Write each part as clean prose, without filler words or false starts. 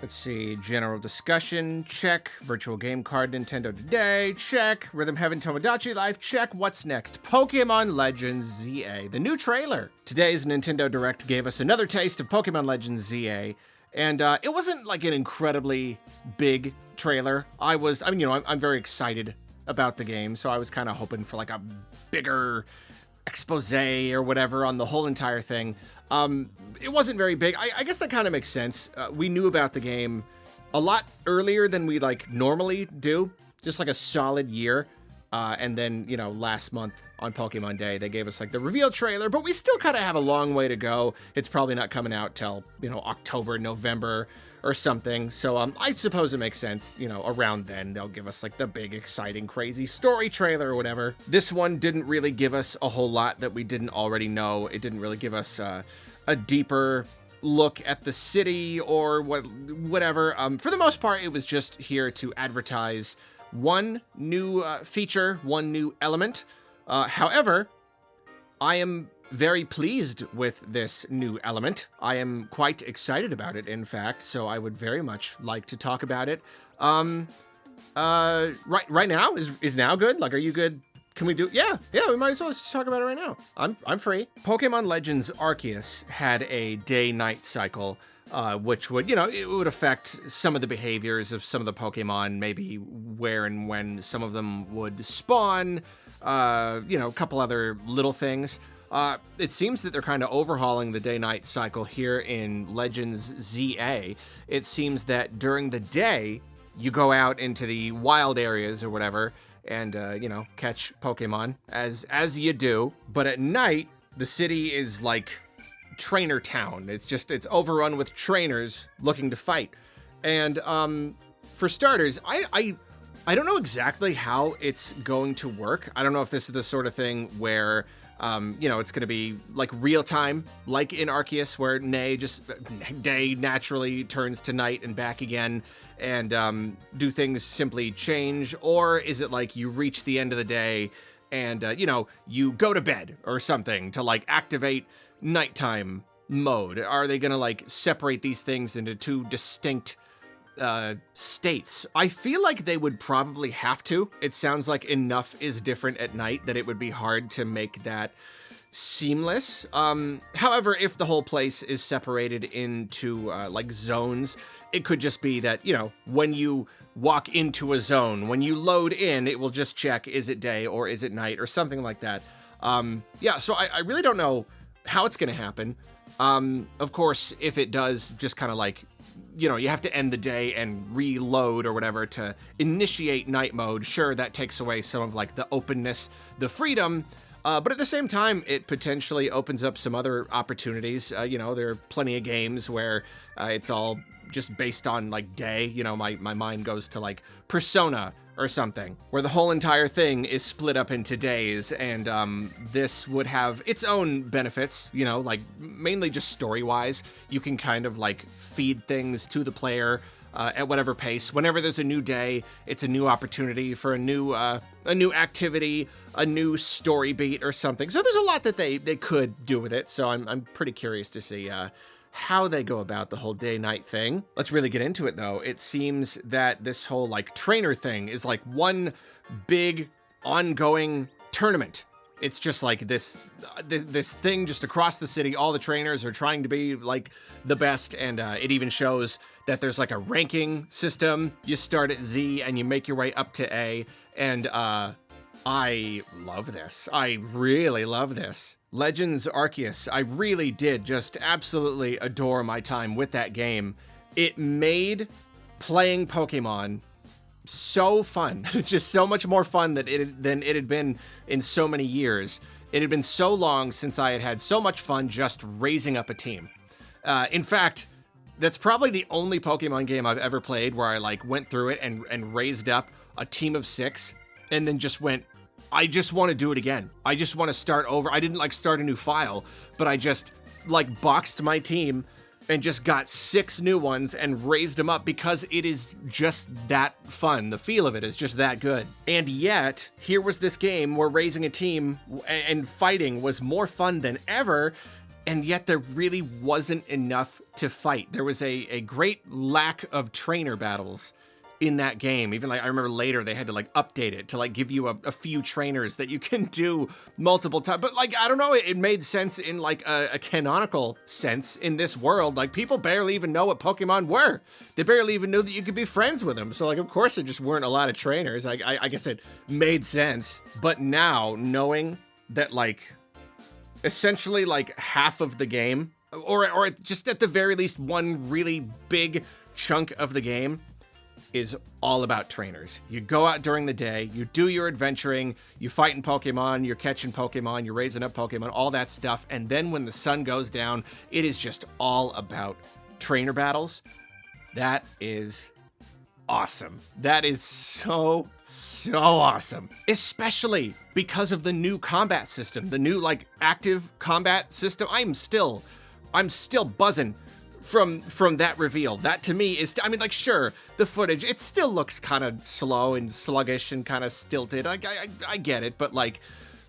Let's see, general discussion, check. Virtual game card, Nintendo Today, check. Rhythm Heaven Tomodachi Life, check. What's next? Pokemon Legends ZA, the new trailer. Today's Nintendo Direct gave us another taste of Pokemon Legends ZA, and it wasn't like an incredibly big trailer. I'm very excited about the game, so I was kind of hoping for like a bigger expose or whatever on the whole entire thing. It wasn't very big. I guess that kind of makes sense. We knew about the game a lot earlier than we like normally do, just like a solid year. And then, last month on Pokemon Day, they gave us like the reveal trailer, but we still kind of have a long way to go. It's probably not coming out till, October, November or something. So I suppose it makes sense, around then they'll give us like the big, exciting, crazy story trailer or whatever. This one didn't really give us a whole lot that we didn't already know. It didn't really give us a deeper look at the city or whatever. For the most part, it was just here to advertise one new feature, one new element. However, I am very pleased with this new element. I am quite excited about it, in fact, so I would very much like to talk about it. Right now? Is now good? Like, are you good? Can we do? Yeah, we might as well just talk about it right now. I'm free. Pokemon Legends Arceus had a day-night cycle, which would, it would affect some of the behaviors of some of the Pokemon, maybe where and when some of them would spawn, a couple other little things. It seems that they're kind of overhauling the day-night cycle here in Legends ZA. It seems that during the day, you go out into the wild areas or whatever, and, catch Pokemon, as you do. But at night, the city is like trainer town. It's overrun with trainers looking to fight. And for starters, I don't know exactly how it's going to work. I don't know if this is the sort of thing where it's going to be like real time, like in Arceus, where day naturally turns to night and back again, and do things simply change? Or is it like you reach the end of the day and, you go to bed or something to like activate nighttime mode? Are they going to like separate these things into two distinct states? I feel like they would probably have to. It sounds like enough is different at night that it would be hard to make that seamless. However, if the whole place is separated into like zones, it could just be that, when you walk into a zone, when you load in, it will just check, is it day or is it night or something like that. So I really don't know how it's going to happen. Of course, if it does just kind of like, you have to end the day and reload or whatever to initiate night mode. Sure, that takes away some of like the openness, the freedom, but at the same time, it potentially opens up some other opportunities. There are plenty of games where it's all just based on like day. My mind goes to like Persona or something, where the whole entire thing is split up into days, and this would have its own benefits, like mainly just story-wise. You can kind of like feed things to the player at whatever pace. Whenever there's a new day, it's a new opportunity for a new activity, a new story beat or something. So there's a lot that they could do with it, so I'm pretty curious to see how they go about the whole day-night thing. Let's really get into it, though. It seems that this whole, like, trainer thing is, like, one big, ongoing tournament. It's just, like, this thing just across the city. All the trainers are trying to be, like, the best, and it even shows that there's, like, a ranking system. You start at Z, and you make your way up to A, and I love this. I really love this. Legends Arceus, I really did just absolutely adore my time with that game. It made playing Pokemon so fun, just so much more fun than it had been in so many years. It had been so long since I had had so much fun just raising up a team. In fact, that's probably the only Pokemon game I've ever played where I like went through it and raised up a team of 6 and then just went, I just want to do it again. I just want to start over. I didn't like start a new file, but I just like boxed my team and just got 6 new ones and raised them up because it is just that fun. The feel of it is just that good. And yet, here was this game where raising a team and fighting was more fun than ever. and yet there really wasn't enough to fight. There was a great lack of trainer battles in that game. Even like I remember later they had to like update it to like give you a few trainers that you can do multiple times. But like, I don't know, it made sense in like a canonical sense in this world. Like people barely even know what Pokemon were. They barely even knew that you could be friends with them. So like, of course there just weren't a lot of trainers. I guess it made sense. But now knowing that like essentially like half of the game, or just at the very least one really big chunk of the game is all about trainers. You go out during the day, you do your adventuring, you fight in Pokemon, you're catching Pokemon, you're raising up Pokemon, all that stuff. And then when the sun goes down, it is just all about trainer battles. That is awesome. That is so awesome. Especially because of the new combat system, the new like active combat system. I'm still buzzing from that reveal. That to me is, I mean, like, sure, the footage, it still looks kind of slow and sluggish and kind of stilted. I get it, but like,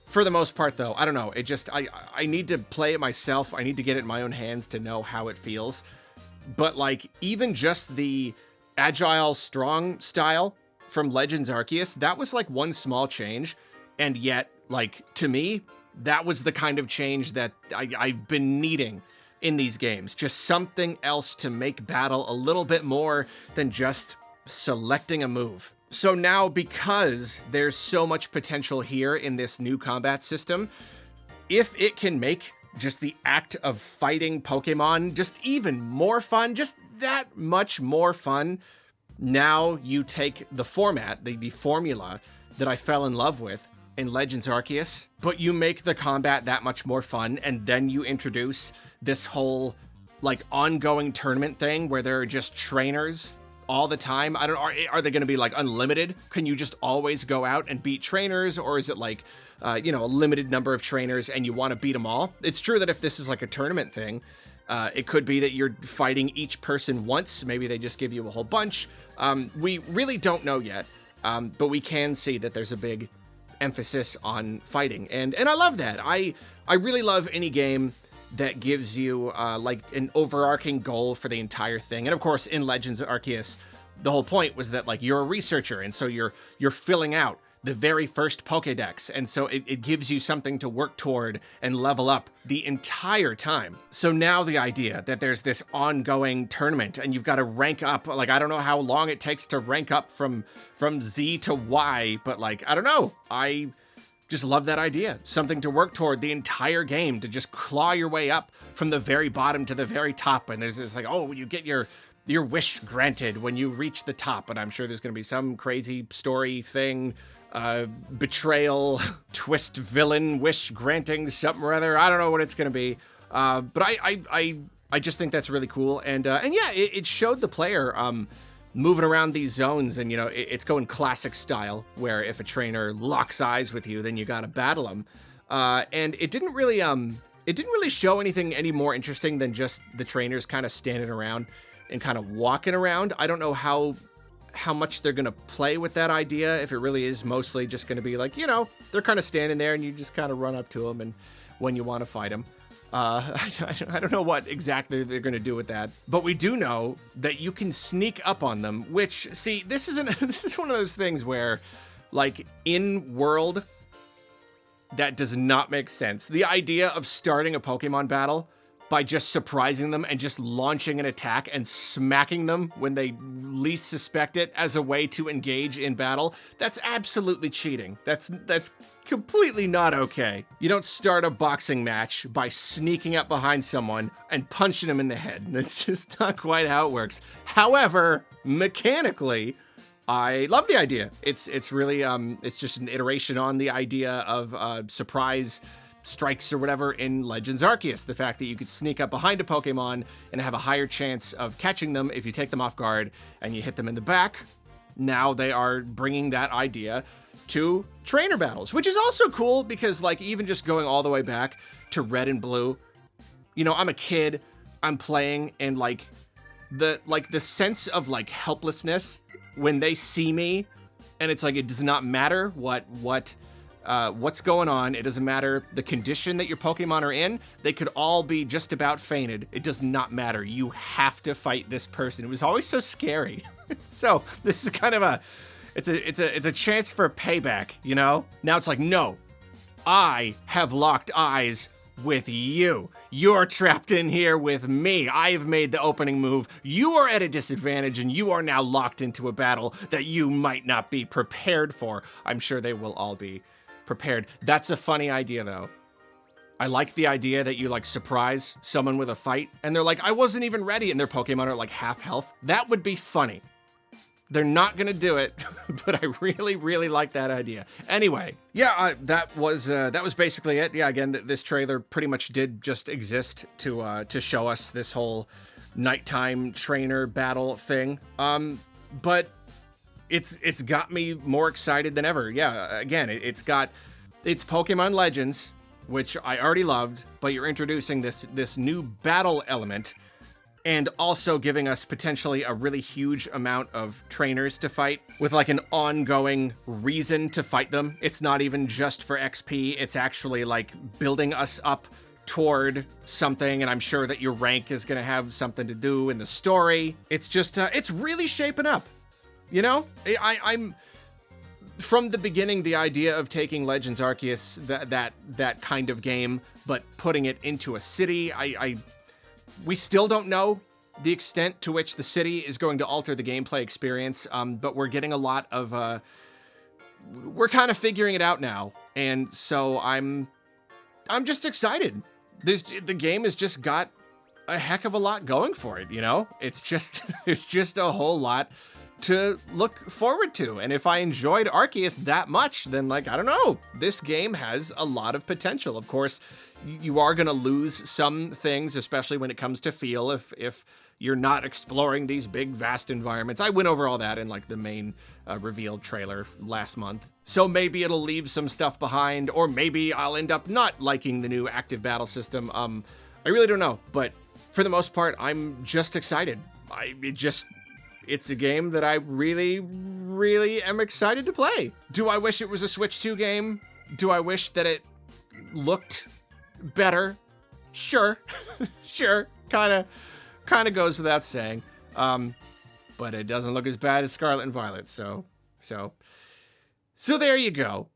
for the most part though, I don't know. It just, I need to play it myself. I need to get it in my own hands to know how it feels. But like, even just the agile strong style from Legends Arceus, that was like one small change. And yet, like, to me, that was the kind of change that I've been needing in these games. Just something else to make battle a little bit more than just selecting a move. So now, because there's so much potential here in this new combat system, if it can make just the act of fighting Pokemon just even more fun, just that much more fun, now you take the format, the formula that I fell in love with in Legends Arceus, but you make the combat that much more fun, and then you introduce this whole like ongoing tournament thing where there are just trainers all the time. I don't know, are they going to be like unlimited? Can you just always go out and beat trainers, or is it like a limited number of trainers and you want to beat them all? It's true that if this is like a tournament thing, it could be that you're fighting each person once. Maybe they just give you a whole bunch. We really don't know yet, but we can see that there's a big emphasis on fighting, and I love that. I really love any game that gives you like an overarching goal for the entire thing. And of course, in Legends Arceus, the whole point was that like you're a researcher, and so you're filling out the very first Pokédex, and so it gives you something to work toward and level up the entire time. So now the idea that there's this ongoing tournament and you've got to rank up, like I don't know how long it takes to rank up from Z to Y, but like, I don't know, I just love that idea. Something to work toward the entire game, to just claw your way up from the very bottom to the very top. And there's this like, oh, you get your wish granted when you reach the top. And I'm sure there's going to be some crazy story thing, betrayal, twist villain, wish granting, something or other. I don't know what it's going to be. But I just think that's really cool. And yeah, it showed the player, moving around these zones, and it's going classic style, where if a trainer locks eyes with you, then you gotta battle them. And it didn't really show anything any more interesting than just the trainers kind of standing around and kind of walking around. I don't know how much they're gonna play with that idea, if it really is mostly just gonna be like, they're kind of standing there and you just kind of run up to them and when you want to fight them. I don't know what exactly they're going to do with that, but we do know that you can sneak up on them, which, see, this is one of those things where, like, in world, that does not make sense. The idea of starting a Pokemon battle by just surprising them and just launching an attack and smacking them when they least suspect it as a way to engage in battle, that's absolutely cheating. That's completely not okay. You don't start a boxing match by sneaking up behind someone and punching them in the head. That's just not quite how it works. However, mechanically, I love the idea. It's really it's just an iteration on the idea of surprise strikes or whatever in Legends Arceus. The fact that you could sneak up behind a Pokemon and have a higher chance of catching them if you take them off guard and you hit them in the back. Now they are bringing that idea to trainer battles, which is also cool because, like, even just going all the way back to Red and Blue, I'm a kid, I'm playing, and like the sense of like helplessness when they see me, and it's like it does not matter what what's going on. It doesn't matter the condition that your Pokemon are in. They could all be just about fainted. It does not matter. You have to fight this person. It was always so scary. So this is kind of it's a chance for payback, you know? Now it's like, no, I have locked eyes with you. You're trapped in here with me. I've made the opening move. You are at a disadvantage, and you are now locked into a battle that you might not be prepared for. I'm sure they will all be prepared. That's a funny idea, though. I like the idea that you, like, surprise someone with a fight, and they're like, I wasn't even ready, and their Pokemon are, like, half health. That would be funny. They're not gonna do it, but I really, really like that idea. Anyway, yeah, that was basically it. Yeah, again, this trailer pretty much did just exist to show us this whole nighttime trainer battle thing. But it's got me more excited than ever. Yeah, again, it's Pokemon Legends, which I already loved, but you're introducing this new battle element, and also giving us potentially a really huge amount of trainers to fight with, like, an ongoing reason to fight them. It's not even just for XP, it's actually, like, building us up toward something, and I'm sure that your rank is gonna have something to do in the story. It's just, it's really shaping up, you know? I'm from the beginning, the idea of taking Legends Arceus, that kind of game, but putting it into a city, we still don't know the extent to which the city is going to alter the gameplay experience, but we're getting a lot of, we're kind of figuring it out now, and so I'm just excited. The game has just got a heck of a lot going for it, you know? It's just, there's just a whole lot to look forward to, and if I enjoyed Arceus that much, then, like, I don't know, this game has a lot of potential. Of course, you are gonna lose some things, especially when it comes to feel, if you're not exploring these big, vast environments. I went over all that in, like, the main revealed trailer last month. So maybe it'll leave some stuff behind, or maybe I'll end up not liking the new active battle system. I really don't know, but for the most part, I'm just excited. It's a game that I really, really am excited to play. Do I wish it was a Switch 2 game? Do I wish that it looked better? Sure. Sure. Kind of goes without saying. But it doesn't look as bad as Scarlet and Violet, so there you go.